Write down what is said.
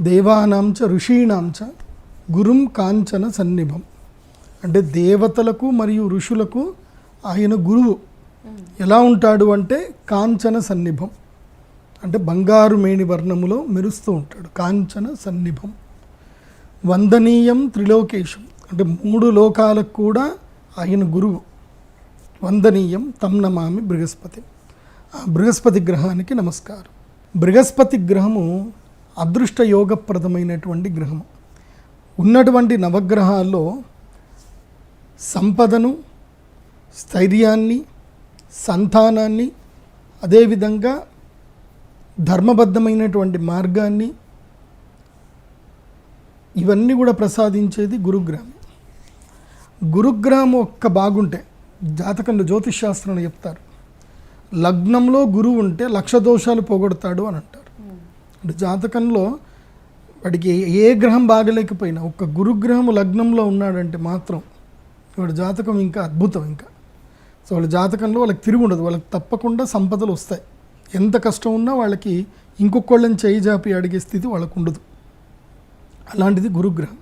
దేవానాం చ ఋషీణాం చ గురుం కాంచన సన్నిభం. అంటే దేవతలకు మరియు ఋషులకు ఆయన గురువు. ఎలా ఉంటాడు అంటే కాంచన సన్నిభం, అంటే బంగారు మేని వర్ణములో మెరుస్తూ ఉంటాడు. కాంచన సన్నిభం. వందనీయం త్రిలోకేశం, అంటే 3 లోకాలకు కూడా ఆయన గురువు. వందనీయం తం నమామి బృహస్పతి. ఆ బృహస్పతి గ్రహానికి నమస్కారం. బృహస్పతి గ్రహము అదృష్ట యోగప్రదమైనటువంటి గ్రహము. ఉన్నటువంటి నవగ్రహాల్లో సంపదను, స్థైర్యాన్ని, సంతానాన్ని, అదేవిధంగా ధర్మబద్ధమైనటువంటి మార్గాన్ని, ఇవన్నీ కూడా ప్రసాదించేది గురుగ్రహం. గురుగ్రహం ఒక్క బాగుంటే జాతకంలో జ్యోతిష్శాస్త్రంలో చెప్తారు, లగ్నంలో గురువు ఉంటే 1,00,000 దోషాలు పోగొడతాడు అని అంటారు. అంటే జాతకంలో వాడికి ఏ గ్రహం బాగలేకపోయినా ఒక్క గురుగ్రహము లగ్నంలో ఉన్నాడంటే మాత్రం వాడి జాతకం ఇంకా అద్భుతం. ఇంకా సో వాళ్ళ జాతకంలో వాళ్ళకి తిరిగి ఉండదు, వాళ్ళకి తప్పకుండా సంపదలు వస్తాయి. ఎంత కష్టం ఉన్నా వాళ్ళకి ఇంకొకళ్ళని చేయి జాపి అడిగే స్థితి వాళ్ళకు ఉండదు. అలాంటిది గురుగ్రహం.